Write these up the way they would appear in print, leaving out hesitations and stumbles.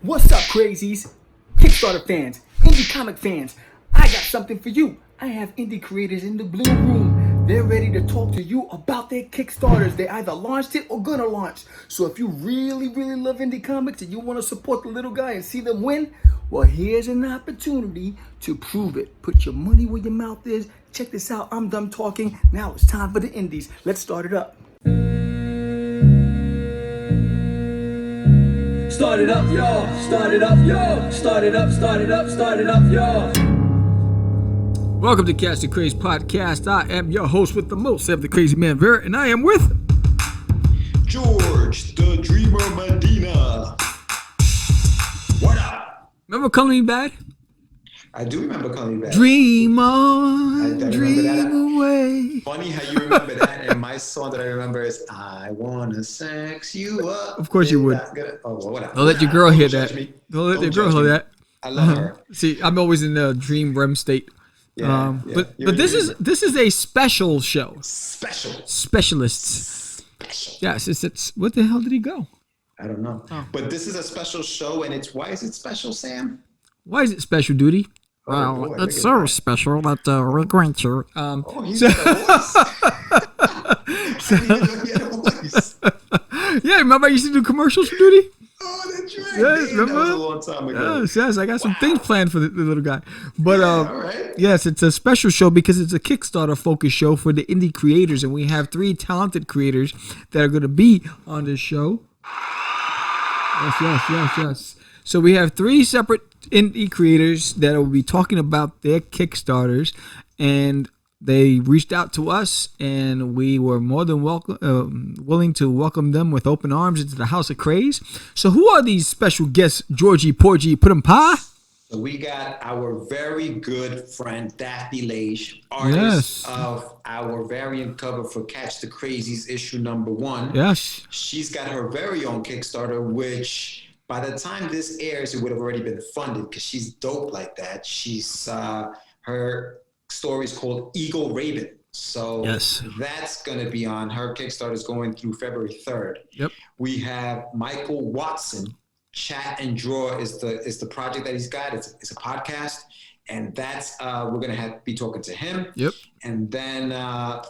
What's up, crazies? Kickstarter fans, indie comic fans, I got something for you. I have indie creators in the blue room. They're ready to talk to you about their Kickstarters. They either launched it or gonna launch. So if you really, really love indie comics and you want to support the little guy and see them win, well, here's an opportunity to prove it. Put your money where your mouth is. Check this out. I'm done talking. Now it's time for the indies. Let's start it up. Start it up, y'all. Start it up, y'all. Start it up, start it up, start it up, y'all. Welcome to Catch the Craze Podcast. I am your host with the most, the Crazy Man Vera, and I am with George, the Dreamer Medina. What up? Remember Calling Me Bad? I do remember Calling Me Bad. Dream on, dream away. Funny how you remember that, and my song that I remember is I Wanna Sex You Up. Of course you would. Oh, well, whatever. Don't let your girl hear that. Don't let your girl hear that. I love her. See, I'm always in the dream REM state. Yeah, But this is a special show. Specialists. Yes, it's what the hell did he go? I don't know. Oh. But this is a special show, and why is it special, Sam? Why is it special, Duty? Oh, boy, it's so special that we're going to. He's got a voice. Yeah, remember I used to do commercials for Duty? Oh, that's right. Yes, remember? That was a long time ago. Yes, I got some things planned for the little guy. But all right. yes, it's a special show because it's a Kickstarter focused show for the indie creators, and we have 3 talented creators that are going to be on this show. Yes. So we have 3 separate indie creators that will be talking about their Kickstarters, and they reached out to us, and we were more than willing to welcome them with open arms into the House of Craze. So who are these special guests, Georgie, Porgy, Put 'em Pie? So we got our very good friend Daphne Lage, artist of our variant cover for Catch the Crazies issue #1. Yes. She's got her very own Kickstarter, which by the time this airs, it would have already been funded because she's dope like that. She's her story is called Eagle Raven. So that's going to be on. Her Kickstarter is going through February 3rd. Yep. We have Michael Watson. Chat and Draw is the project that he's got. It's a podcast, and that's we're gonna be talking to him. Yep. And then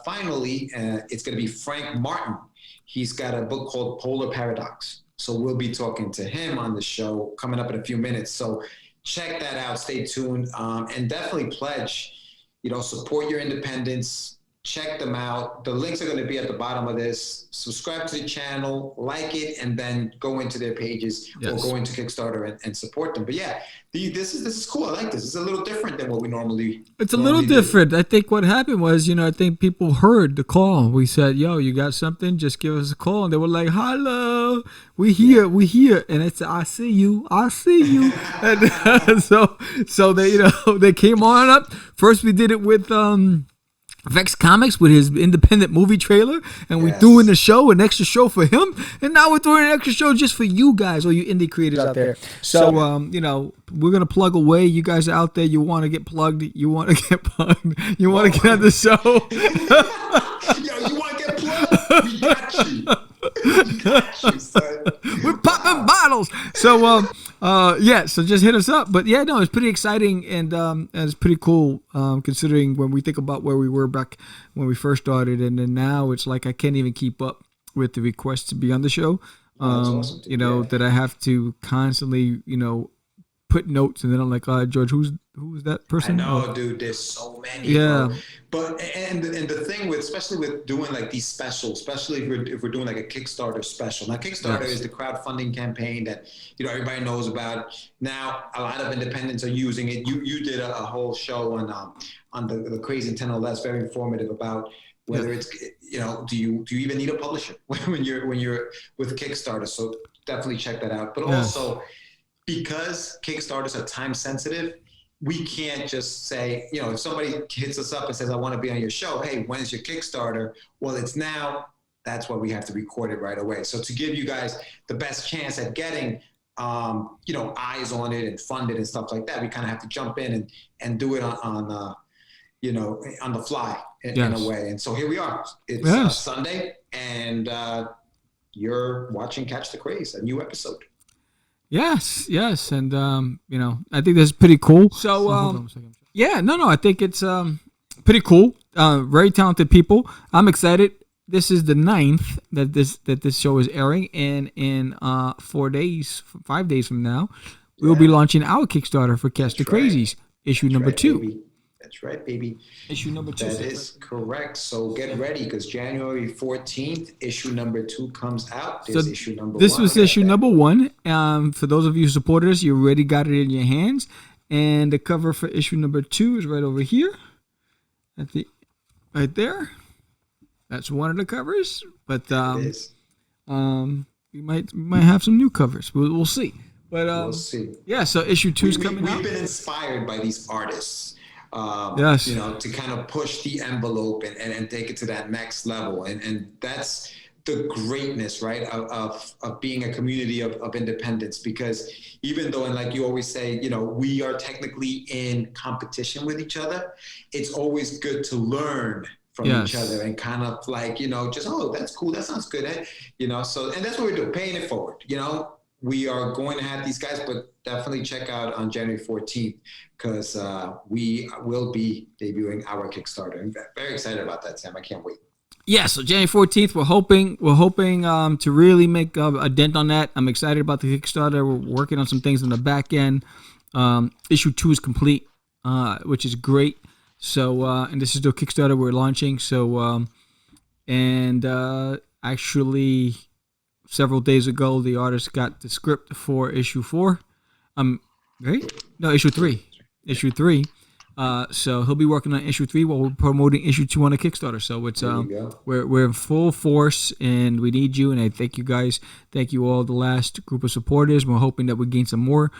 finally, it's gonna be Frank Martin. He's got a book called Polar Paradox. So we'll be talking to him on the show coming up in a few minutes. So check that out. Stay tuned, and definitely pledge. Support your independence. Check them out. The links are going to be at the bottom of this. Subscribe to the channel, like it, and then go into their pages or go into Kickstarter and support them. But yeah, this is cool. I like this. It's a little different than what we normally. It's a little different. I think what happened was, I think people heard the call. We said, "Yo, you got something? Just give us a call." And they were like, "Hello, we here." And it's, "I see you." And so they, they came on up. First, we did it with Vex Comics with his independent movie trailer, and we threw in an extra show for him, and now we're throwing an extra show just for you guys, all you indie creators out there. So, we're gonna plug away. You guys out there, you want to get plugged, you want to get get on the show. Yo, you want to get plugged? We got you. We got you, son. We're popping bottles. So, so just hit us up. But yeah, no, it's pretty exciting, and it's pretty cool considering when we think about where we were back when we first started, and then now it's like I can't even keep up with the requests to be on the show. Awesome, that I have to constantly, put notes, and then I'm like, George, who's that person? I know, dude. There's so many. Yeah. Bro. But and the thing especially with doing like these specials, especially if we're doing like a Kickstarter special. Now, Kickstarter is the crowdfunding campaign that everybody knows about. Now, a lot of independents are using it. You did a whole show on the Crazy Intent Less, very informative about whether it's do you even need a publisher when you're with Kickstarter. So definitely check that out. But also, because Kickstarters are time sensitive, we can't just say, if somebody hits us up and says, "I want to be on your show," hey, when's your Kickstarter? Well, it's now. That's why we have to record it right away. So to give you guys the best chance at getting, eyes on it and fund it and stuff like that, we kind of have to jump in and do it on the fly in a way. And so here we are. It's Sunday, and you're watching Catch the Craze, a new episode. Yes, yes, and you know, I think that's pretty cool. So, hold on a second. Yeah, no, I think it's pretty cool. Very talented people. I'm excited. This is the 9th that this show is airing, and in 5 days from now, we will be launching our Kickstarter for Catch the Crazies, issue number 2. Baby. That's right, baby. Issue number 2. That is correct. So get ready because January 14th, issue number 2 comes out. There's issue number 1. This was issue number 1. For those of you supporters, you already got it in your hands. And the cover for issue number 2 is right over here. Right there. That's one of the covers. But we might have some new covers. We'll see. But we'll see. Yeah, so issue 2 is coming out. We've been inspired by these artists. Yes. You know, to kind of push the envelope and take it to that next level. And that's the greatness, right, of being a community of independents. Because even though, and like you always say, you know, we are technically in competition with each other, it's always good to learn from each other and kind of like, you know, just, oh, that's cool. That sounds good. You know, so, and that's what we're doing, paying it forward. You know, we are going to have these guys, but definitely check out on January 14th because we will be debuting our Kickstarter. I'm very excited about that, Sam. I can't wait. Yeah, so January 14th, we're hoping to really make a dent on that. I'm excited about the Kickstarter. We're working on some things on the back end. Issue 2 is complete, which is great. So, and this is the Kickstarter we're launching. So, actually, several days ago, the artist got the script for issue 4. Right? No, issue 3. Issue 3. So he'll be working on issue 3 while we're promoting issue 2 on a Kickstarter. So it's we're in full force and we need you. And I thank you guys. Thank you all, the last group of supporters. We're hoping that we gain some more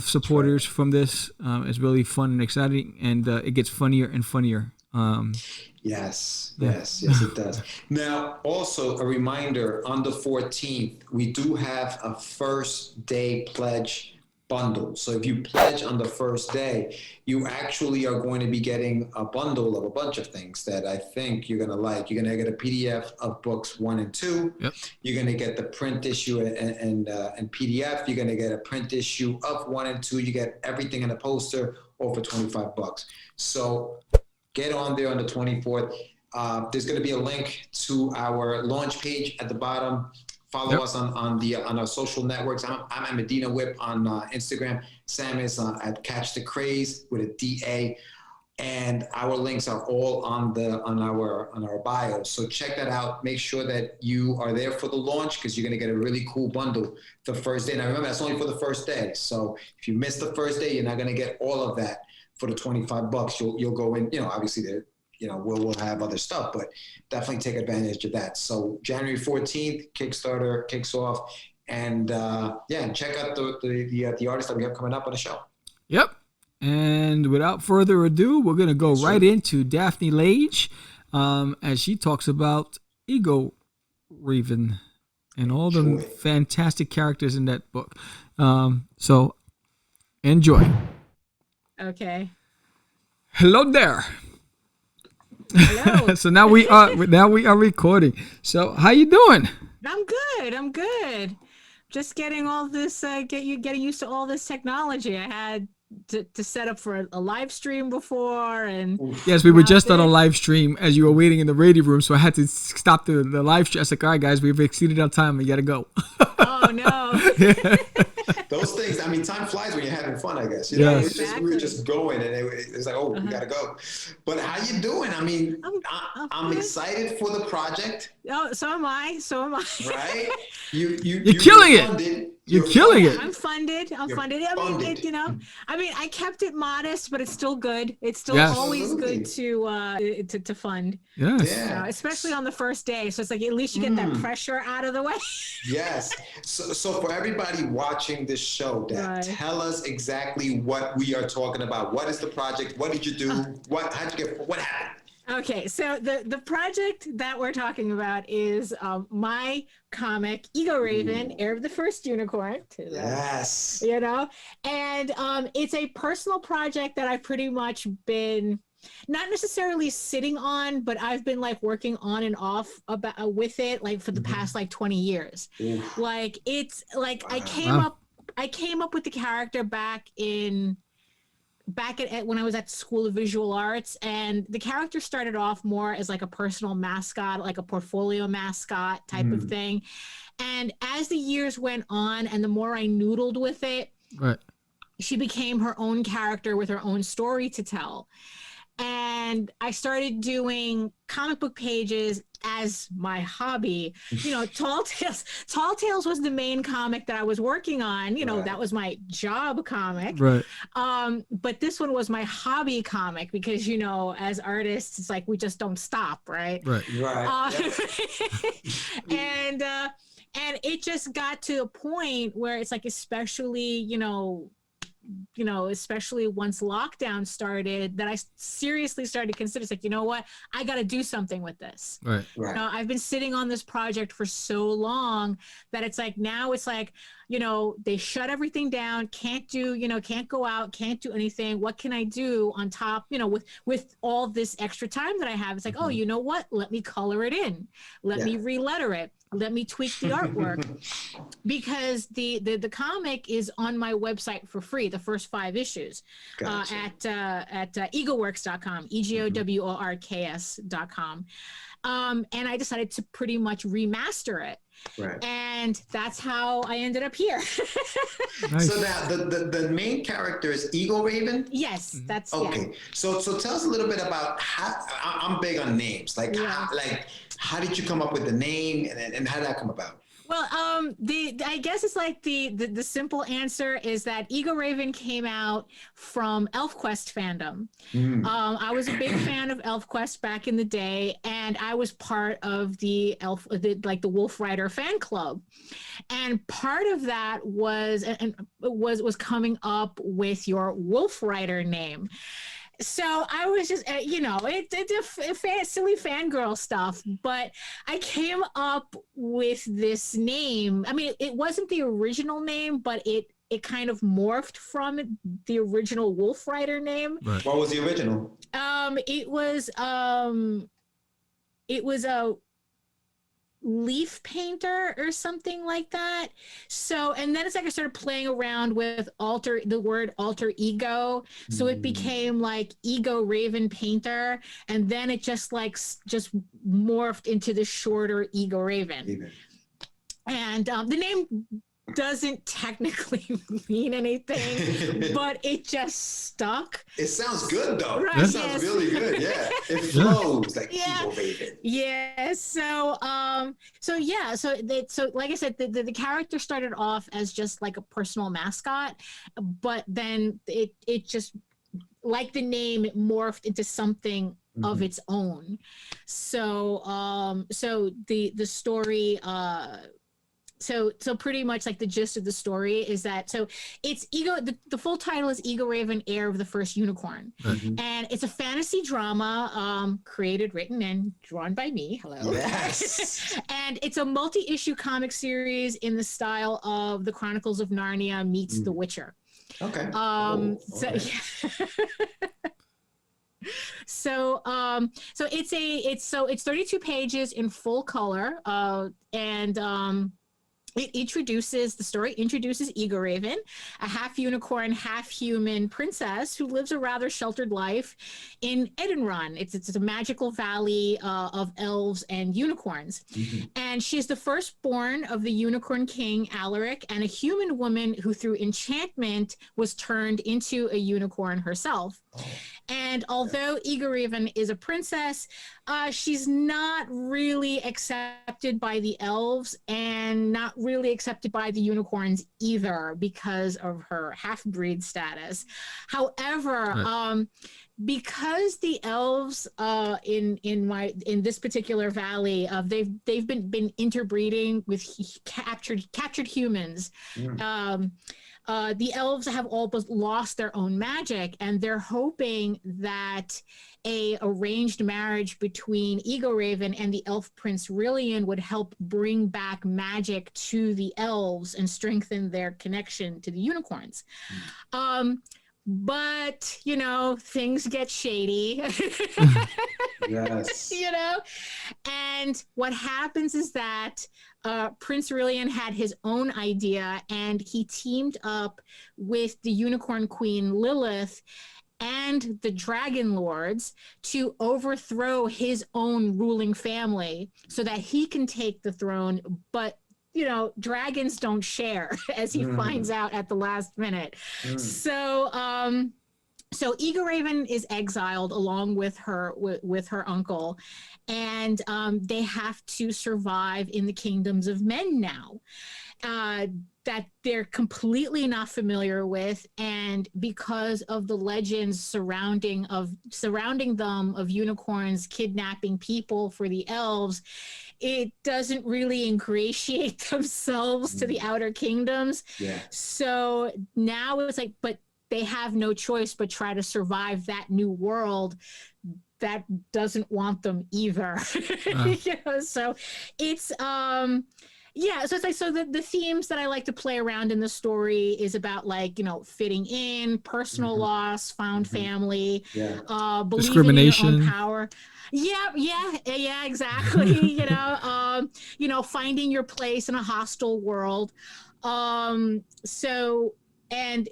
supporters from this. It's really fun and exciting, and it gets funnier and funnier. Yes, it does. Now, also a reminder, on the 14th, we do have a first day pledge bundle. So if you pledge on the first day, you actually are going to be getting a bundle of a bunch of things that I think you're going to like. You're going to get a PDF of books 1 and 2. Yep. You're going to get the print issue and PDF. You're going to get a print issue of 1 and 2. You get everything in a poster over $25. So get on there on the 24th. There's going to be a link to our launch page at the bottom. Follow us on our social networks. I'm at Medina Whip on Instagram. Sam is at Catch the Craze with a DA, and our links are all on our bio. So check that out. Make sure that you are there for the launch because you're gonna get a really cool bundle the first day. Now remember, that's only for the first day. So if you miss the first day, you're not gonna get all of that for the $25. You'll go in. You know, obviously there. You know, we'll have other stuff, but definitely take advantage of that. So January 14th, Kickstarter kicks off, and check out the artists that we have coming up on the show. Yep. And without further ado, we're gonna go right into Daphne Lage, as she talks about Ego Raven and all the fantastic characters in that book. So enjoy. Okay. Hello there. Hello. So now we are recording. So how you doing? I'm good. Just getting all this getting used to all this technology. I had to set up for a live stream before, and yes, we were just on a live stream as you were waiting in the ready room, so I had to stop the live stream. I was like, all right guys, we've exceeded our time, we gotta go. Oh no. Those things, I mean, time flies when you're having fun, I guess. You know, exactly. we were just going, and it's like, we gotta go. But how you doing? I mean, I'm excited for the project. Oh, so am I. Right? You're killing it. You're killing it. I'm funded. I mean, I kept it modest, but it's still good. It's still always good to fund. Yes. Yeah. Especially on the first day. So it's like at least you get that pressure out of the way. Yes. So for everybody watching this show, Dad, tell us exactly what we are talking about. What is the project? What did you do? What happened? Okay, so the project that we're talking about is my comic, Ego Raven, Heir of the First Unicorn. Yes. You know, and it's a personal project that I've pretty much been not necessarily sitting on, but I've been like working on and off with it like for the past like 20 years. Like it's like I came up I came up with the character back at when I was at School of Visual Arts, and the character started off more as like a personal mascot, like a portfolio mascot type of thing. And as the years went on and the more I noodled with it, Right. she became her own character with her own story to tell. And I started doing comic book pages as my hobby. Tall Tales. Tall Tales was the main comic that I was working on. That was my job comic. Right. But this one was my hobby comic because, as artists, it's like we just don't stop, right? Right. And it just got to a point where it's like, especially once lockdown started, that I seriously started to consider, it's like, you know what, I got to do something with this. Right. I've been sitting on this project for so long that it's like, now it's like, they shut everything down, can't go out, can't do anything. What can I do on top, with all this extra time that I have? It's like, oh, you know what? Let me color it in. Let me re-letter it. Let me tweak the artwork. Because the comic is on my website for free, the first 5 issues. Gotcha. At egoworks.com, egoworks.com. And I decided to pretty much remaster it. Right. And that's how I ended up here. Nice. So now the main character is Eagle Raven? Yes, that's okay. Yeah. So tell us a little bit about how. I'm big on names. Like, how did you come up with the name, and how did that come about? Well, I guess it's like the simple answer is that Eagle Raven came out from ElfQuest fandom. I was a big fan of ElfQuest back in the day, and I was part of the Wolf Rider fan club, and part of that was coming up with your Wolf Rider name. So I was just, it's silly fangirl stuff, but I came up with this name. I mean, it wasn't the original name, but it kind of morphed from the original Wolf Rider name. Right. What was the original? It was a leaf painter or something like that. So, and then it's like I started playing around with the word alter ego. So it became like Ego Raven Painter. And then it just morphed into the shorter Ego Raven. And the name doesn't technically mean anything, but it just stuck. It sounds good though. Right, it sounds really good. Yeah, it flows like Eagle Raven. Yeah. So like I said, the character started off as just like a personal mascot, but then it just, like the name, it morphed into something of its own. So the story. So pretty much like the gist of the story is that, so it's the full title is Eagle Raven, Heir of the First Unicorn. And it's a fantasy drama, created, written, and drawn by me. Hello. Yes. And it's a multi-issue comic series in the style of The Chronicles of Narnia meets The Witcher. Okay. So it's 32 pages in full color, and the story introduces Eagle Raven, a half unicorn, half human princess who lives a rather sheltered life in Edenron. It's a magical valley of elves and unicorns. And she's the firstborn of the unicorn king Alaric, and a human woman who through enchantment was turned into a unicorn herself. And although Eagle Raven is a princess, she's not really accepted by the elves and not really accepted by the unicorns either because of her half-breed status. However, because the elves in this particular valley, they've been interbreeding with captured humans. The elves have all but lost their own magic, and they're hoping that a arranged marriage between Eagle Raven and the elf prince Rillian would help bring back magic to the elves and strengthen their connection to the unicorns. But things get shady. Yes. And what happens is that Prince Aurelian had his own idea, and he teamed up with the Unicorn Queen Lilith and the Dragon Lords to overthrow his own ruling family so that he can take the throne. But dragons don't share, as he finds out at the last minute. So Eagle Raven is exiled along with her uncle, and they have to survive in the kingdoms of men now. That they're completely not familiar with, and because of the legends surrounding them of unicorns kidnapping people for the elves, it doesn't really ingratiate themselves to the outer kingdoms. Yeah. So now it's like, but they have no choice but try to survive that new world that doesn't want them either. So it's so it's like, so the themes that I like to play around in the story is about fitting in, personal loss, found family, believing in your own power. Yeah, exactly. Finding your place in a hostile world. And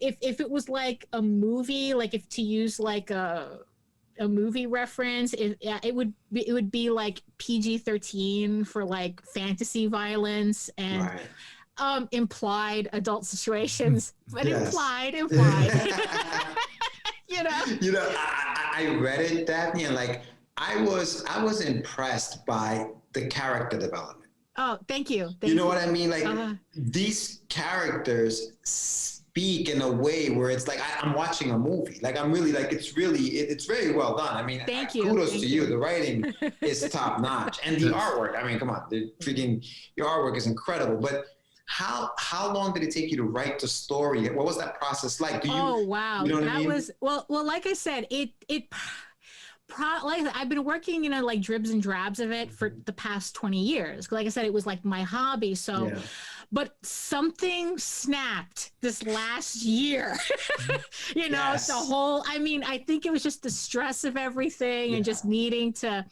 if it was like a movie, like if to use like a movie reference, it would be like PG-13 for like fantasy violence and implied adult situations, but implied. I read it, Daphne, and like I was impressed by the character development. Oh, thank you. You know what I mean? Like these characters speak in a way where it's like I'm watching a movie. Like I'm really like it's very well done. I mean, kudos to you. The writing is top notch, and the artwork. I mean, come on, your artwork is incredible. But how long did it take you to write the story? What was that process like? Oh wow, you know what I mean? was well. Like I said, like I've been working, like dribs and drabs of it for the past 20 years. Like I said, it was like my hobby. So, but something snapped this last year. The whole. I mean, I think it was just the stress of everything and just needing to,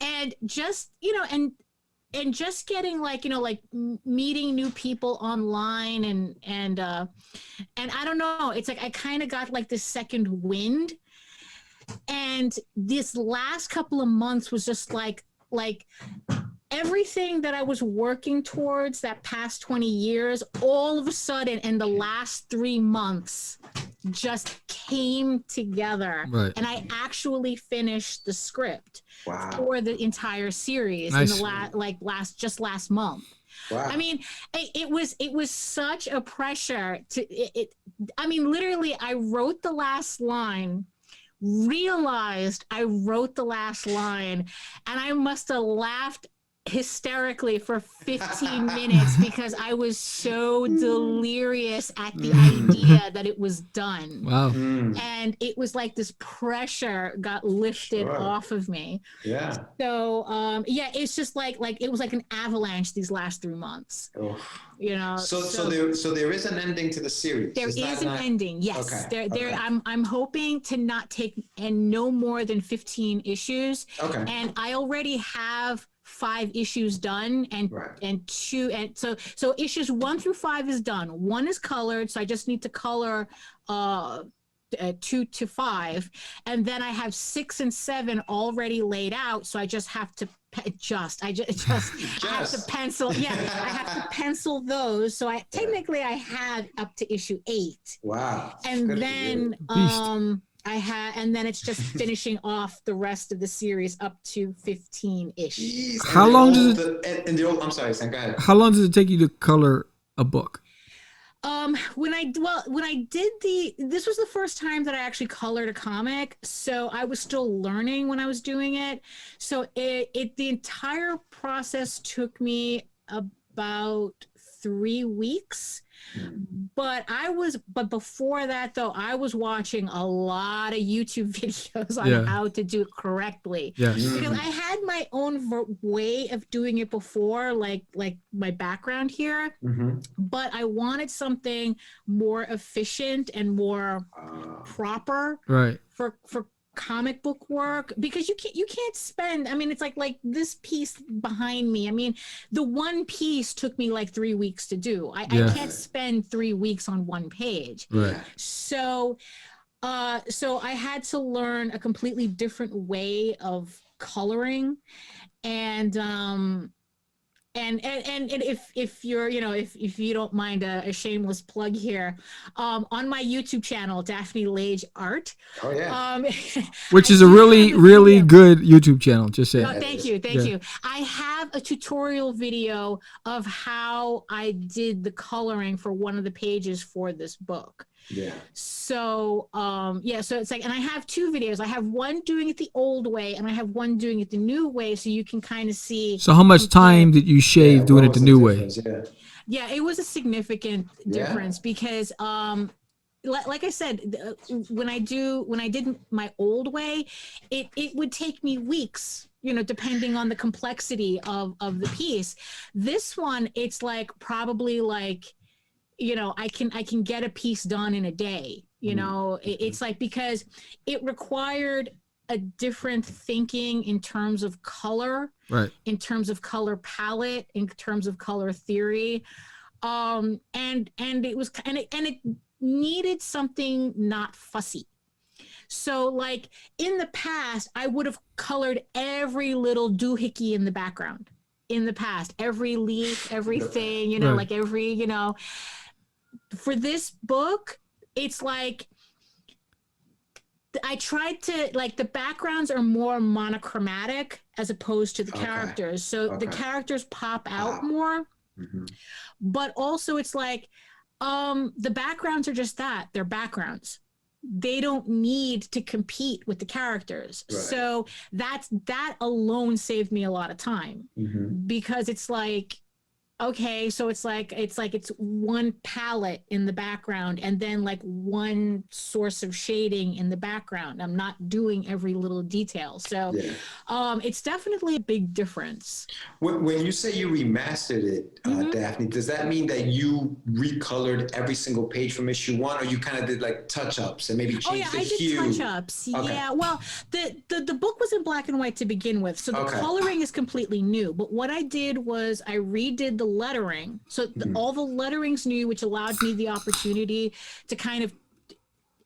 and just and just getting like meeting new people online and I don't know. It's like I kind of got like this second wind. And this last couple of months was just like everything that I was working towards that past 20 years, all of a sudden in the last 3 months just came together. Right. And I actually finished the script for the entire series nice. In the last month. Wow. I mean, it was such a pressure I mean, literally I wrote the last line, realized I wrote the last line, and I must have laughed hysterically for 15 minutes because I was so delirious at the idea that it was done. Wow. And it was like this pressure got lifted off of me. Yeah. So it's just like it was like an avalanche these last 3 months. Oh. So there is an ending to the series. There is an ending. Yes. Okay. I'm hoping to not take no more than 15 issues. Okay. And I already have 5 issues done and 2 and so issues 1 through 5 is done. 1 is colored, so I just need to color 2 to 5, and then I have 6 and 7 already laid out, so I just have to I have to pencil. I have to pencil those. So I have up to issue 8. Wow. And then and then it's just finishing off the rest of the series up to 15-ish. How long does it? I'm sorry, Sam, go ahead. How long does it take you to color a book? When I did this was the first time that I actually colored a comic, so I was still learning when I was doing it. So the entire process took me about 3 weeks. But before that though, I was watching a lot of YouTube videos on how to do it correctly. Yes. Because I had my own way of doing it before, like my background here, but I wanted something more efficient and more proper right comic book work, because you can't spend, I mean, it's like this piece behind me, I mean, the one piece took me like 3 weeks to do. I can't spend 3 weeks on one page. Right. So so I had to learn a completely different way of coloring. And and if you're, you know, if you don't mind a shameless plug here, on my YouTube channel, Daphne Lage Art. Oh yeah. Which is a really good YouTube channel. Just saying. Oh, thank you. I have a tutorial video of how I did the coloring for one of the pages for this book. Yeah. So so it's like, and I have 2 videos. I have one doing it the old way, and I have one doing it the new way, so you can kind of see. So how much time did you shave doing it the new way? Yeah, it was a significant difference because like I said, when I did my old way, it would take me weeks, you know, depending on the complexity of the piece. This one, it's like probably like, you know, I can get a piece done in a day, you know. It's like, because it required a different thinking in terms of color, right, in terms of color palette, in terms of color theory, and it was, and it needed something not fussy. So like in the past, I would have colored every little doohickey in the background. In the past, every leaf, everything, you know, right, like every, you know. For this book, it's like I tried to, like, the backgrounds are more monochromatic as opposed to the characters. So the characters pop out more. But also it's like the backgrounds are just that. They're backgrounds. They don't need to compete with the characters. Right. So that alone saved me a lot of time, because it's like, okay, so it's one palette in the background and then like one source of shading in the background. I'm not doing every little detail. So it's definitely a big difference. When you say you remastered it, Daphne, does that mean that you recolored every single page from issue 1, or you kind of did like touch-ups and maybe changed the hue? I did touch-ups. Okay. Yeah, well, the book was in black and white to begin with, so the coloring is completely new. But what I did was I redid the lettering, so all the lettering's new, which allowed me the opportunity to kind of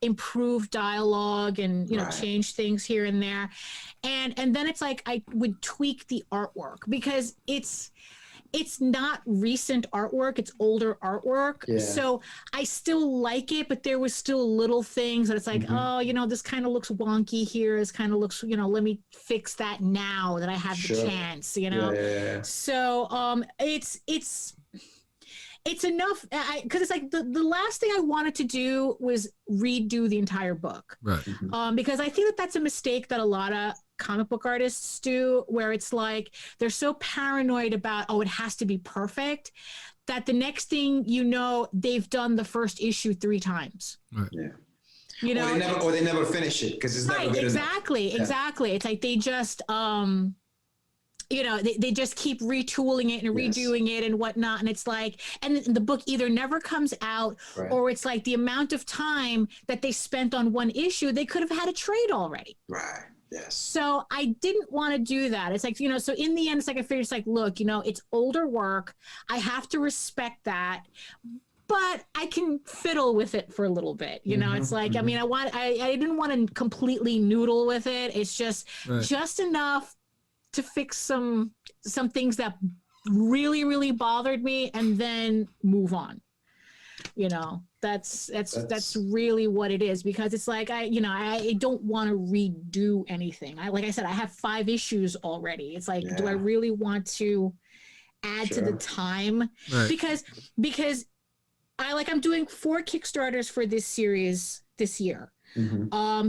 improve dialogue and, you know, change things here and there. And then it's like I would tweak the artwork, because it's not recent artwork, it's older artwork. So I still like it, but there was still little things that it's like, oh, you know, this kind of looks wonky here, this kind of looks, you know, let me fix that now that I have the chance, you know. So it's enough, because it's like the last thing I wanted to do was redo the entire book, right? Because I think that's a mistake that a lot of comic book artists do, where it's like they're so paranoid about, oh, it has to be perfect, that the next thing you know, they've done the first issue 3 times. Right. Yeah. You know, or they never finish it because it's never good exactly, enough. Exactly. It's like they just you know, they just keep retooling it and redoing it and whatnot. And it's like, and the book either never comes out, or it's like the amount of time that they spent on one issue, they could have had a trade already. Right. Yes. So I didn't want to do that. It's like, you know, so in the end, it's like I figured, it's like, look, you know, it's older work. I have to respect that, but I can fiddle with it for a little bit. You know, it's like, I mean, I didn't want to completely noodle with it. It's just enough to fix some things that really, really bothered me, and then move on. You know, that's really what it is, because it's like, I don't want to redo anything. Like I said, I have 5 issues already. It's like, do I really want to add to the time? Because I'm doing 4 Kickstarters for this series this year.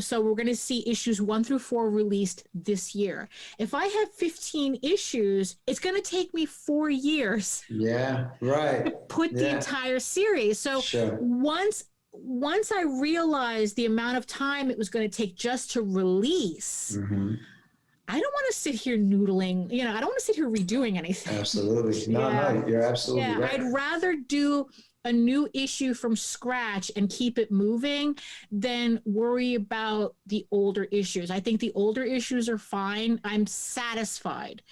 So we're going to see issues 1 through 4 released this year. If I have 15 issues, it's going to take me 4 years. To put the entire series. So once I realized the amount of time it was going to take just to release, I don't want to sit here noodling. You know, I don't want to sit here redoing anything. Absolutely. No, you're absolutely right. I'd rather do a new issue from scratch and keep it moving than worry about the older issues. I think the older issues are fine. I'm satisfied.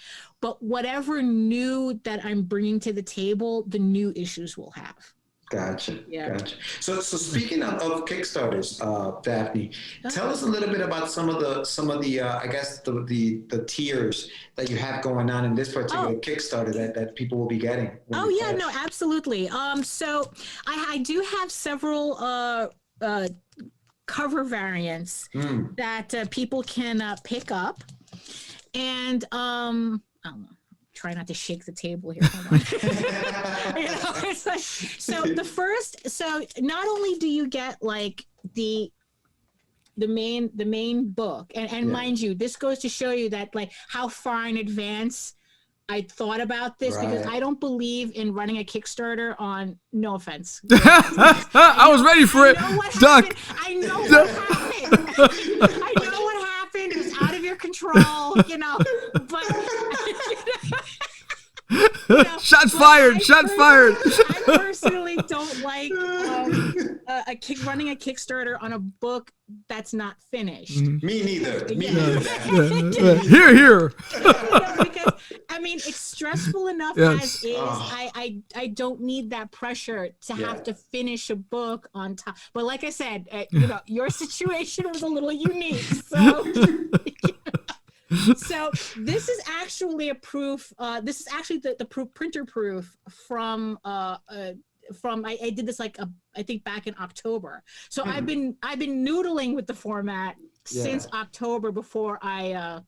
But whatever new that I'm bringing to the table, the new issues will have. Gotcha. Yeah. Gotcha. So speaking of Kickstarters, Daphne, tell us a little bit about some of the I guess the tiers that you have going on in this particular Kickstarter that people will be getting. Oh yeah, no, absolutely. So I do have several cover variants that people can pick up, and I don't know. Try not to shake the table here. Hold on. It's like, so not only do you get like the main book, and mind you, this goes to show you that like how far in advance I thought about this, because I don't believe in running a Kickstarter on, no offense. I was ready for it. Duck. I know what happened. I know what happened. It was out of your control, but shots fired. Shots fired. I personally don't like running a Kickstarter on a book that's not finished. Me neither. Me neither. Here. Because I mean, it's stressful enough as is. I don't need that pressure to have to finish a book on time. But like I said, your situation was a little unique, so. So this is actually a proof. This is actually the printer proof from I did this I think back in October. So I've been noodling with the format since October before I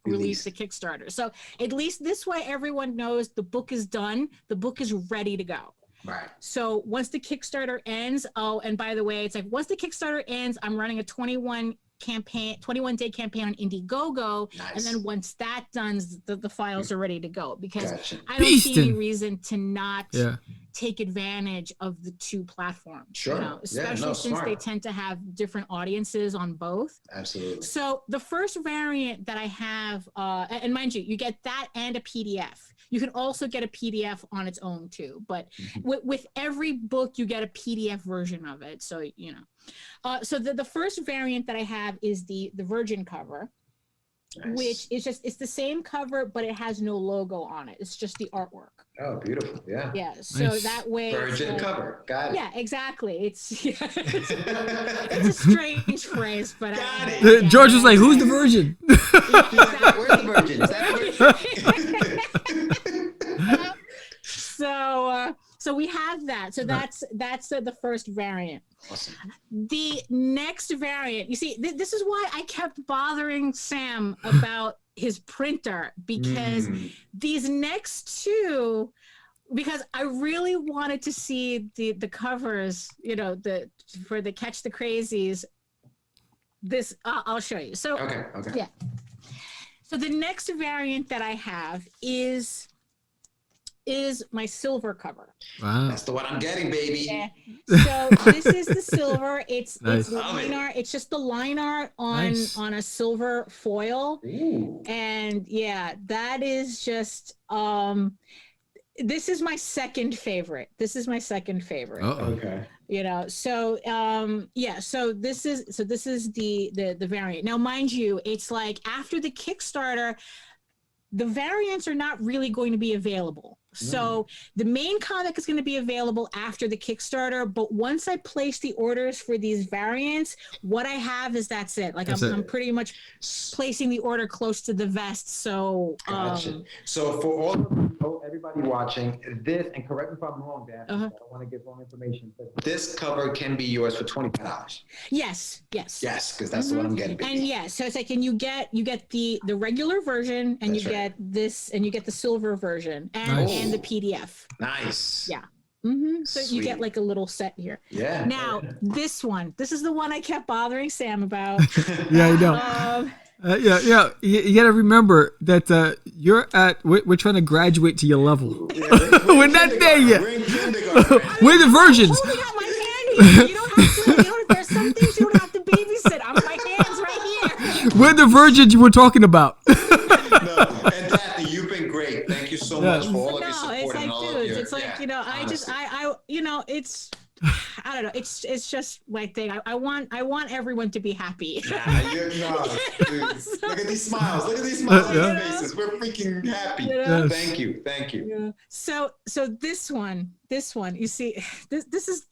released the Kickstarter. So at least this way everyone knows the book is done. The book is ready to go. Right. So once the Kickstarter ends, and by the way, it's like once the Kickstarter ends, I'm running a 21-day campaign on Indiegogo, and then once that done, the files are ready to go, because I don't see any reason to not take advantage of the two platforms. Sure. Especially since they tend to have different audiences on both. Absolutely. So the first variant that I have, and mind you, you get that and a PDF. You can also get a PDF on its own too, but with every book you get a PDF version of it. So so the first variant that I have is the Virgin cover, which is it's the same cover, but it has no logo on it. It's just the artwork. Oh, beautiful! Yeah. Yeah. So that way, Virgin cover. Got it. Yeah, exactly. It's a strange phrase, but got it. George was like, "Who's the Virgin?" Where's the Virgin? Is that So we have that. So that's the first variant. Awesome. The next variant, you see, this is why I kept bothering Sam about his printer, because these next two, because I really wanted to see the covers, for the Catch the Crazies. This I'll show you. So okay. Yeah. So the next variant that I have is my silver cover. Wow. That's the one I'm getting, baby. Yeah. So this is the silver. It's line art. It's just the line art on a silver foil. Ooh. And that is just this is my second favorite. Okay. So so this is the variant. Now mind you, it's like after the Kickstarter, the variants are not really going to be available. So the main comic is going to be available after the Kickstarter, but once I place the orders for these variants, what I have is that's it. Like I'm pretty much placing the order close to the vest. So gotcha. So for everybody watching this, and correct me if I'm wrong, Dan, I don't want to give wrong information, but this cover can be yours for $25. Yes, because that's the one I'm getting, baby. And so it's like, and you get the regular version, and you get this, and you get the silver version, and the PDF. Nice. Yeah. So you get like a little set here. Yeah. Now this is the one I kept bothering Sam about. Yeah, I know. You got to remember that we're trying to graduate to your level. We're not there yet. We're the virgins. I'm holding out my hand here. You don't have to. There's some things you don't have to babysit. My hand's right here. We're the virgins you were talking about. No, and Daphne, you've been great. Thank you so so Yes. much for all of your No, support it's and like, all of dudes, your, it's like, yeah, you know, honestly. it's, I don't know. It's just my thing. I want everyone to be happy. Nah, you're no, dude. So, Look at these smiles. Look at these smiles on Yeah. your faces. We're freaking happy. you know? Yes. Thank you. Thank you. Yeah. So this one, you see, this is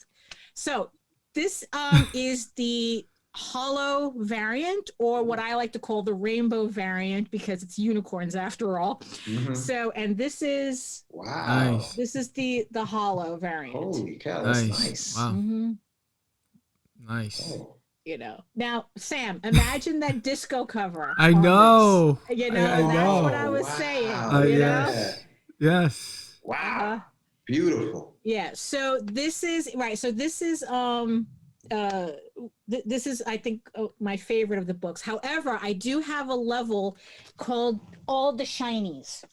so this is the hollow variant, or what I like to call the rainbow variant, because it's unicorns after all. Mhm. So, and this is Wow. Nice. the hollow variant. Holy cow, that's Nice. nice. Wow. Mhm. Oh. You know, now Sam, imagine that disco cover. I on know. this. You know, I that's know. what I was Wow. saying. You know, Yes. Yes. Wow. Uh-huh. Beautiful. yeah. So this is right. So this is this is, I think, my favorite of the books. However, I do have a level called all the shinies.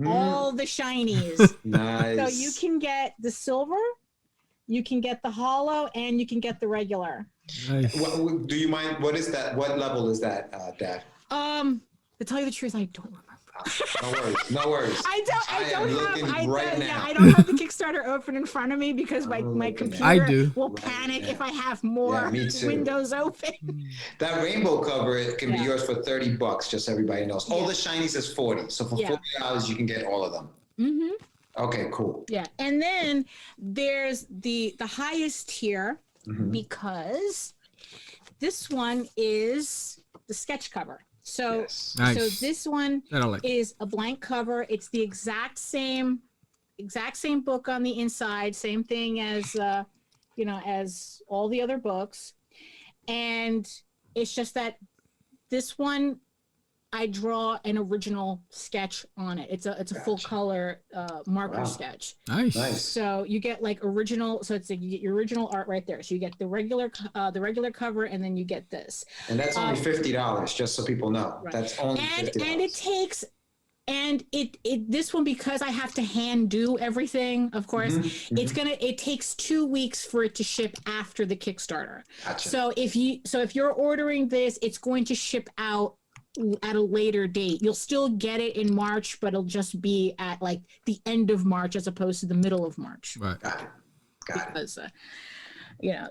All the shinies. Nice. So you can get the silver, you can get the hollow, and you can get the regular. Nice. Do you mind? What is that? What level is that, Daph? To tell you the truth, I don't remember. No worries. No worries. I don't have the Kickstarter open in front of me, because my looking computer I do. will Right panic now. if I have more Yeah, me too. windows open. That rainbow cover, it can be Yeah. yours for $30, just so everybody knows. All Yeah. the shinies is 40. So for Yeah. $40, you can get all of them. Mm-hmm. Okay, cool. Yeah, and then there's the highest tier, Mhm. because this one is the sketch cover. So Yes. Nice. so this one That I like. is a blank cover. It's the exact same book on the inside, same thing as as all the other books. And it's just that this one, I draw an original sketch on it. It's a full Gotcha. color marker Wow. sketch. Nice. Nice. So you get like original. So it's like you get your original art right there. So you get the regular cover, and then you get this. And that's only $50, just so people know. Right. That's only And $50. and it takes. And it this one, because I have to hand do everything, of course, Mhm. it takes 2 weeks for it to ship after the Kickstarter. Gotcha. So if you're ordering this, it's going to ship out at a later date. You'll still get it in March, but it'll just be at like the end of March as opposed to the middle of March. Right. Got it. Got it. Because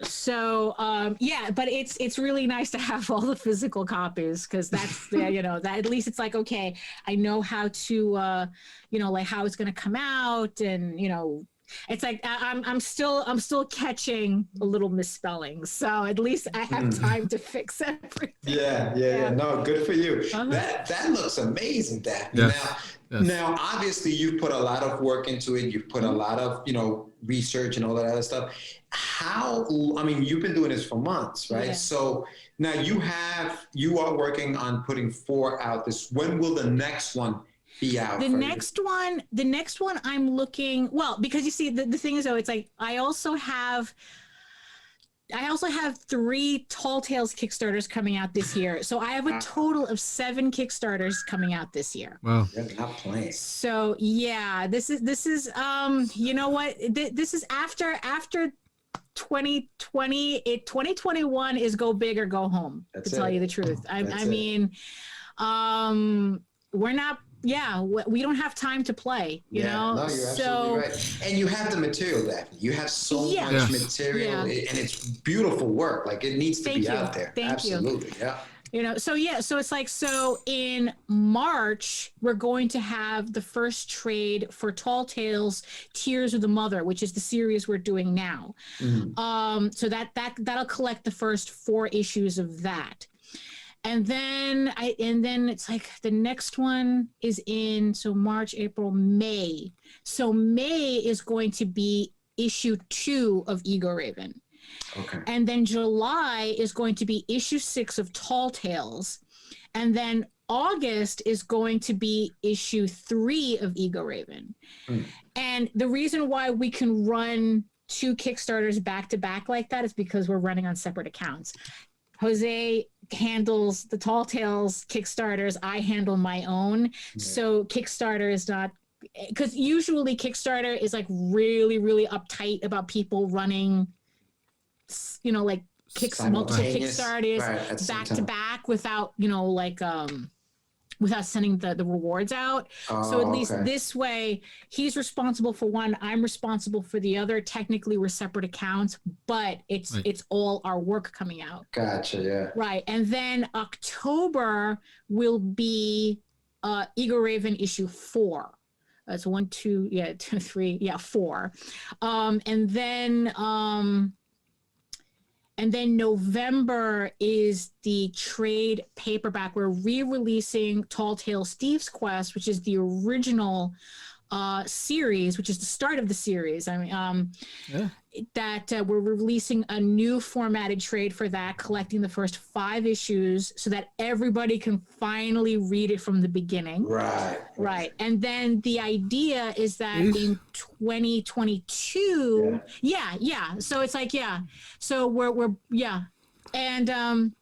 so yeah, but it's really nice to have all the physical copies, because that's that at least it's like, okay, I know how to like how it's going to come out, and it's like I'm still catching a little misspellings, so at least I have time to fix everything. Yeah. No, good for you. Uh-huh. That looks amazing, Daphne. Yes. Now, obviously, you've put a lot of work into it. You've put a lot of, research and all that other stuff. You've been doing this for months, right? Yeah. So now you are working on putting 4 out. When will the next one be out? The next one I'm looking, well, because you see, the thing is, though, it's like I also have 3 Tall Tales Kickstarters coming out this year. So I have a total of 7 Kickstarters coming out this year. Wow. You're not playing. So yeah, this is you know what? This is after 2020. 2021 is go big or go home. That's to tell it. you the truth, That's it. we're not. Yeah, we don't have time to play, you know. No, you're absolutely right. And you have the material, Daphne. You have so much Yes. material, and it's beautiful work. Like, it needs to Thank be you. out there. Thank you. Absolutely, yeah. So it's like, so in March, we're going to have the first trade for Tall Tales Tears of the Mother, which is the series we're doing now. Mhm. So that'll collect the first 4 issues of that. And then it's like the next one is in March, April, May. So May is going to be issue 2 of Ego Raven. Okay. And then July is going to be issue 6 of Tall Tales. And then August is going to be issue 3 of Ego Raven. And the reason why we can run 2 Kickstarters back to back like that is because we're running on separate accounts. Jose handles the Tall Tales Kickstarters. I handle my own. So Kickstarter is not, because usually Kickstarter is like really, really uptight about people running, like multiple Simultaneous. Kickstarters Right, at the same back to time. back without, without sending the rewards out. So at least okay. this way, he's responsible for one, I'm responsible for the other. Technically, we're separate accounts, but it's all our work coming out. Gotcha. Yeah. Right. And then October will be Eagle Raven issue 4. That's 1, 2, 2, 3, 4. And then November is the trade paperback. We're re-releasing Tall Tales Thieves Quest, which is the original series, which is the start of the series. I mean, we're releasing a new formatted trade for that, collecting the first 5 issues so that everybody can finally read it from the beginning. Right. And then the idea is that in 2022, so it's like, so we're and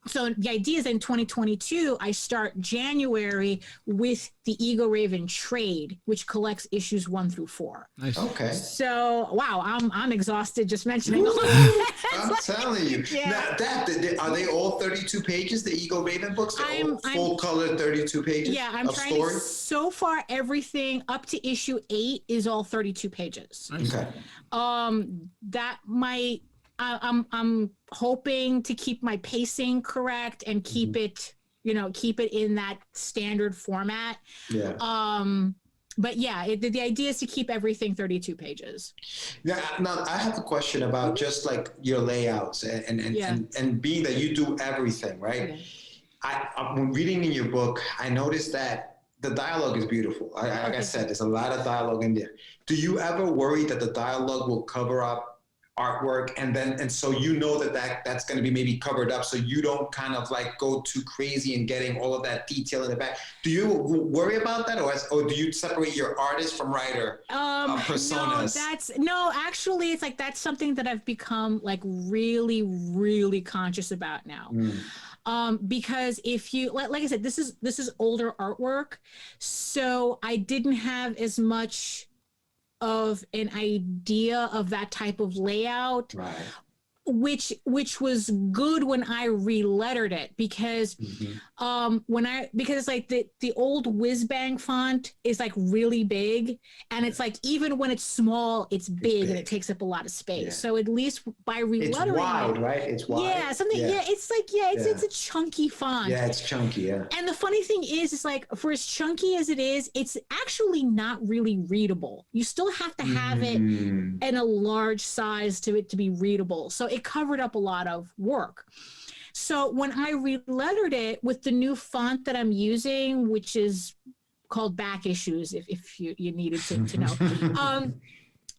so the idea is in 2022, I start January with the Eagle Raven trade, which collects issues 1 through 4. Nice. Okay. So wow, I'm exhausted just mentioning all I'm telling you. Yeah. Now, are they all 32 pages? The Eagle Raven books, they're all full color 32 pages. Yeah, I'm trying story? so far everything up to issue 8 is all 32 pages. Nice. Okay. That might. I'm hoping to keep my pacing correct and keep it, keep it in that standard format. Yeah. But yeah, the idea is to keep everything 32 pages. Yeah. Now I have a question about just like your layouts and being that you do everything, right? Yeah. When reading in your book, I noticed that the dialogue is beautiful. Like I said, there's a lot of dialogue in there. Do you ever worry that the dialogue will cover up artwork and so that's going to be maybe covered up so you don't kind of like go too crazy and getting all of that detail in the back? Do you worry about that or do you separate your artist from writer personas? Actually it's like that's something that I've become like really, really conscious about now. Because if you like I said, this is older artwork, so I didn't have as much of an idea of that type of layout, right, which was good when I relettered it because because it's like the old whiz bang font is like really big and it's like even when it's small it's big and it takes up a lot of space. Yeah. So at least by relettering it's wide, right? It's wide. Yeah, something. Yeah, it's like it's a chunky font. Yeah, it's chunky. Yeah. And the funny thing is, it's like for as chunky as it is, it's actually not really readable. You still have to have it in a large size to be readable. So it covered up a lot of work. So when I relettered it with the new font that I'm using, which is called Back Issues, if you needed to know,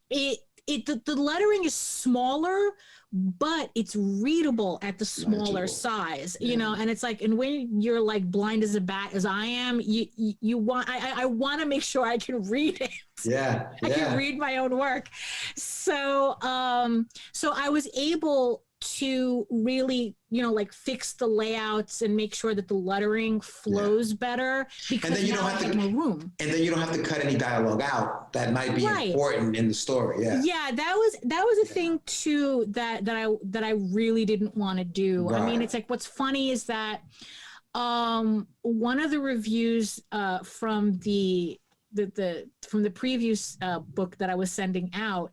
the lettering is smaller, but it's readable at the smaller size, and it's like, and when you're like blind as a bat as I am, you want, I want to make sure I can read it. Yeah. I can read my own work. So I was able to really, like fix the layouts and make sure that the lettering flows better because and then you don't have to more room. And then you don't have to cut any dialogue out that might be important in the story. Yeah, that was a thing too that I really didn't want to do. Right. I mean, it's like what's funny is that one of the reviews from the previous book that I was sending out,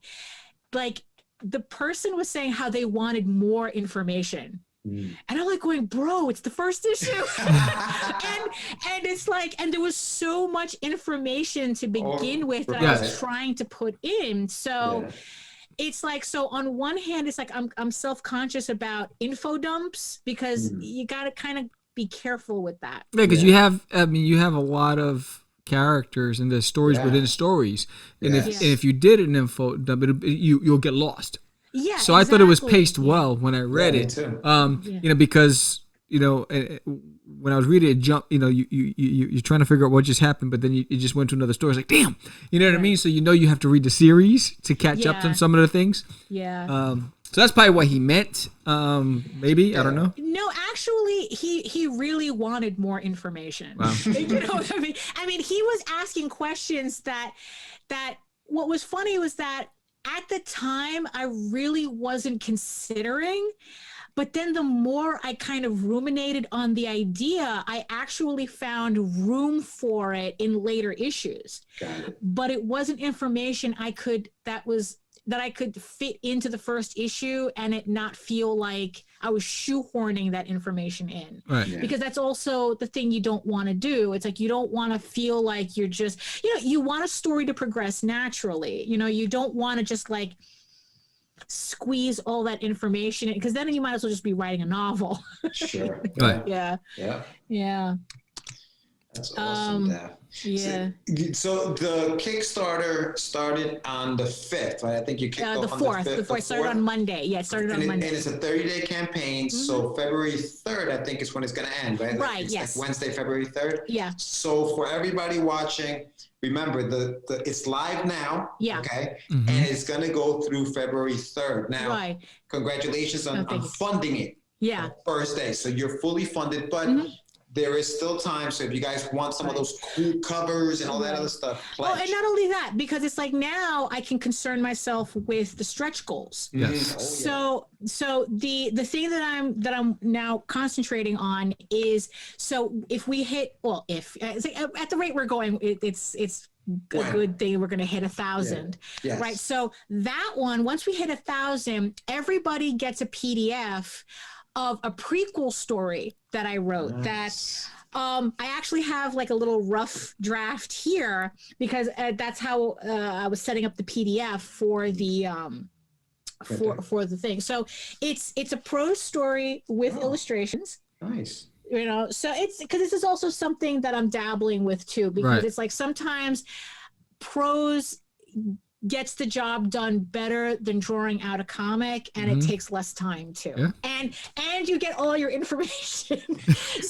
like the person was saying how they wanted more information. And I'm like going, bro, it's the first issue. and it's like, and there was so much information to begin with that I was trying to put in. So it's like, so on one hand, it's like, I'm self-conscious about info dumps because you got to kind of be careful with that. Yeah, because you have a lot of characters and the stories within stories, and if you did an info dump, you'll get lost. Yeah. So exactly. I thought it was paced well when I read it. Too. Because when I was reading it, you're trying to figure out what just happened, but then you just went to another story. It's like, damn, you know what I mean? So you have to read the series to catch up on some of the things. Yeah. So that's probably what he meant. Maybe I don't know. No, actually, he really wanted more information. Wow. You know what I mean? I mean, he was asking questions that what was funny was that at the time I really wasn't considering, But then the more I kind of ruminated on the idea, I actually found room for it in later issues. Got it. But it wasn't information that I could fit into the first issue and it not feel like I was shoehorning that information in. Right. Yeah. Because that's also the thing you don't want to do. It's like, you don't want to feel like you're just, you want a story to progress naturally. You don't want to just like squeeze all that information in, because then you might as well just be writing a novel. Sure. Right. Yeah. Yeah. That's awesome, Daph. Yeah. So the Kickstarter started on the 5th, right? I think you kicked off The on 4th. the 5th. The 4th started on Monday. Yeah, it started on Monday. And it's a 30-day campaign. So February 3rd, I think, is when it's going to end, right? Right, It's yes. like Wednesday, February 3rd. Yeah. So for everybody watching, remember, it's live now. Yeah. Okay. Mhm. And it's going to go through February 3rd. Now, Right. congratulations on thank you. funding it. Yeah. First day. So you're fully funded, but there is still time. So if you guys want some of those cool covers and all that other stuff, pledge. Oh, and not only that, because it's like now I can concern myself with the stretch goals. Yes. Oh, So the thing that I'm now concentrating on is, so if we hit, well, if at the rate we're going, it's a good thing we're going to hit 1,000. Yes. Right. So that one, once we hit 1,000, everybody gets a PDF of a prequel story that I wrote. Nice. That I actually have like a little rough draft here, because that's how I was setting up the PDF for the for the thing. So it's a prose story with illustrations. Nice. So it's because this is also something that I'm dabbling with too, because Right. it's like sometimes prose gets the job done better than drawing out a comic, and it takes less time too. Yeah. And you get all your information.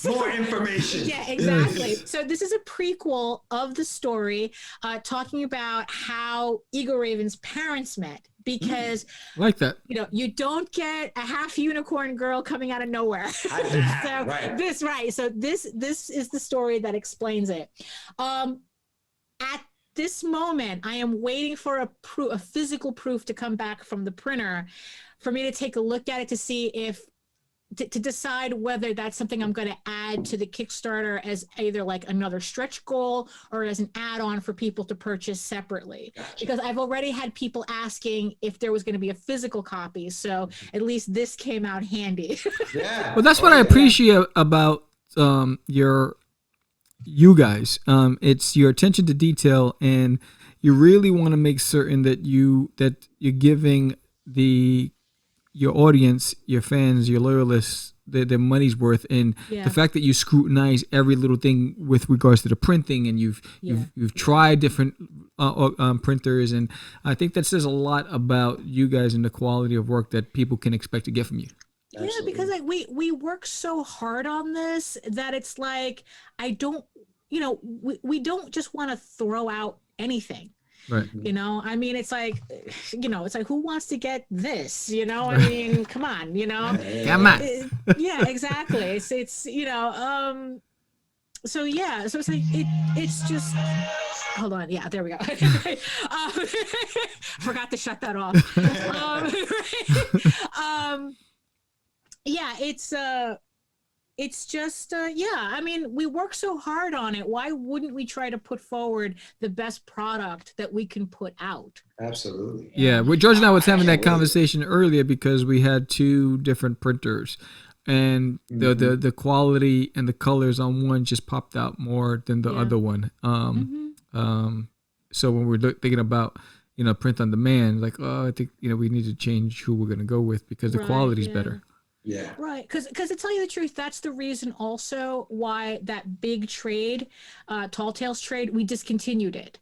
More information. Yeah, exactly. So this is a prequel of the story, talking about how Eagle Raven's parents met, because Like that. you don't get a half unicorn girl coming out of nowhere. So this is the story that explains it. At this moment, I am waiting for a physical proof to come back from the printer for me to take a look at it to see if to decide whether that's something I'm going to add to the Kickstarter as either like another stretch goal or as an add-on for people to purchase separately. Gotcha. Because I've already had people asking if there was going to be a physical copy, so at least this came out handy. Yeah. Well, that's what I appreciate about you guys. It's your attention to detail, and you really want to make certain that you're giving your audience, your fans, your loyalists, their money's worth. And the fact that you scrutinize every little thing with regards to the printing, and you've tried different printers, and I think that says a lot about you guys and the quality of work that people can expect to get from you. Yeah, because like we work so hard on this that it's like we don't just want to throw out anything. Right. I mean, it's like, who wants to get this? I mean, come on, Come on. Yeah, exactly. It's so yeah, so it's like it's just, hold on, yeah, there we go. Forgot to shut that off. Yeah, it's just I mean, we work so hard on it. Why wouldn't we try to put forward the best product that we can put out? Absolutely. Yeah, well, George and I was having that conversation earlier because we had two different printers, and the quality and the colors on one just popped out more than the other one. So when we're thinking about print on demand, like, I think we need to change who we're going to go with because the quality's better. Yeah. Right. Because to tell you the truth, that's the reason also why that big trade, Tall Tales trade, we discontinued it,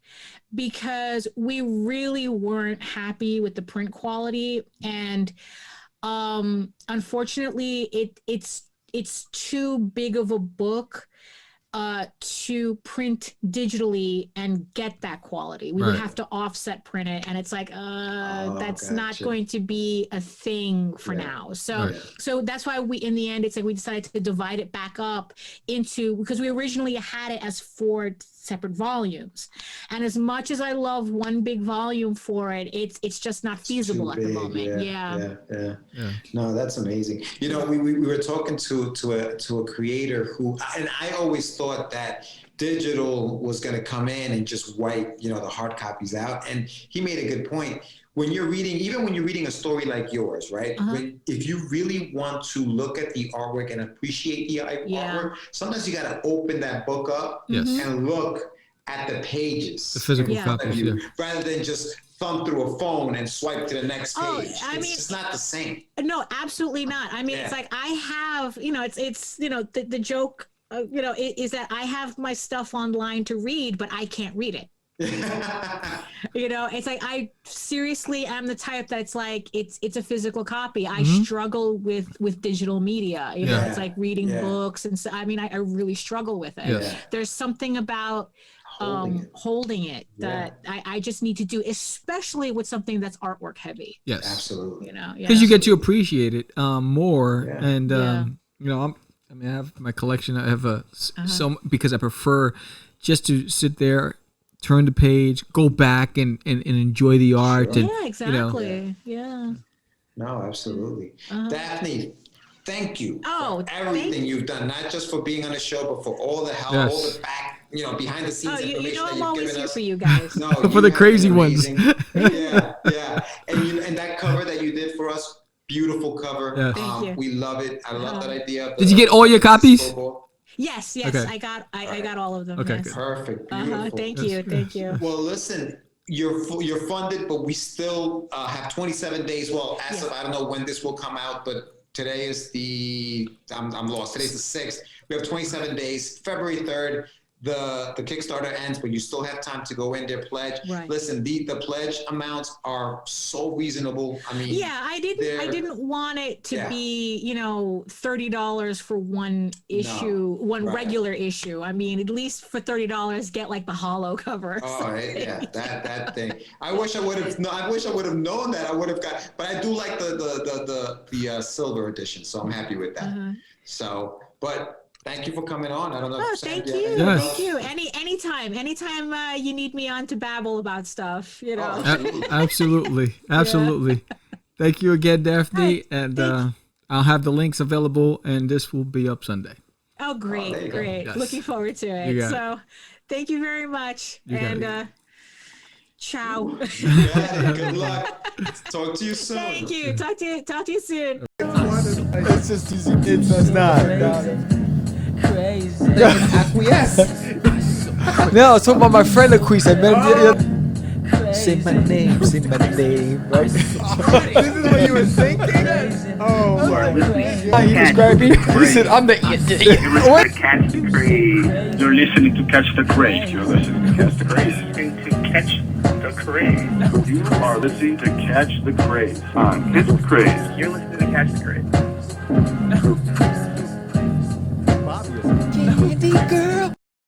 because we really weren't happy with the print quality. And unfortunately, it's too big of a book to print digitally and get that quality. We would have to offset print it, and it's like that's not going to be a thing for now. So that's why we, in the end, it's like we decided to divide it back up into, because we originally had it as 4 separate volumes. And as much as I love one big volume for it, it's just not feasible at the moment. Yeah. No, that's amazing. You know, we were talking to a creator who, and I always thought that digital was going to come in and just wipe, you know, the hard copies out. And he made a good point. When you're reading, even when you're reading a story like yours, right? If you really want to look at the artwork and appreciate the artwork, sometimes you got to open that book up and look at the pages. The physical copies, rather than just thumb through a phone and swipe to the next page. It's just not the same. No, absolutely not. I mean, it's like I have, you know, it's you know, the joke, you know, is that I have my stuff online to read, but I can't read it. You know, it's like I seriously am the type that's like it's a physical copy. I struggle with digital media. You know, it's like reading books, and so I mean, I really struggle with it. There's something about holding it that I just need to do, especially with something that's artwork heavy. Yes, absolutely. You know, because you get to appreciate it more, and you know, I mean, I have my collection. I have some because I prefer just to sit there, turn the page, go back and enjoy the art. Sure. And, Yeah, exactly. You know, No, absolutely. Daphne, thank you for everything you've done, not just for being on the show, but for all the help, all the back, you know, behind the scenes information you know, that I'm you've always given here us. for you guys. No, for the crazy ones. Yeah. And that cover that you did for us, beautiful cover. Yes. Thank you. We love it. I love that idea. Did you get all your copies? Yes, Okay. I got all of them. Okay, yes. good. Perfect. Beautiful. Thank you. Well, listen, you're funded, but we still have 27 days. Well, as of, I don't know when this will come out, but today is I'm lost. Today's the 6th. We have 27 days. February 3rd, the Kickstarter ends, but you still have time to go in there, pledge. Right. Listen, the pledge amounts are so reasonable. I mean, I didn't want it to be, you know, $30 for one issue, regular issue. I mean, at least for $30, get like the hollow cover. That thing. I wish I would have known that. I would have got, but I do like the silver edition, so I'm happy with that. So, but thank you for coming on. I don't know. Thank you. Thank you. Anytime you need me on to babble about stuff, you know. Absolutely. Thank you again, Daphne, and I'll have the links available, and this will be up Sunday. Oh, great. Yes. Looking forward to it. So, thank you very much, and ciao. Good luck. Talk to you soon. Thank you. Talk to you soon. It's just easy. It's not. Crazy. Acquiesce. No, I was talking about my friend Acquiesce. I met him. Say my name, right? This is what you were thinking? Oh my God. He described me. He said, I'm the You're Catch the Craze. You're listening to Catch the Craze. You're listening to Catch the Craze. To Catch the Craze. You are listening to Catch the Craze on Catch the Craze. You're listening to Catch the Craze. Candy girl.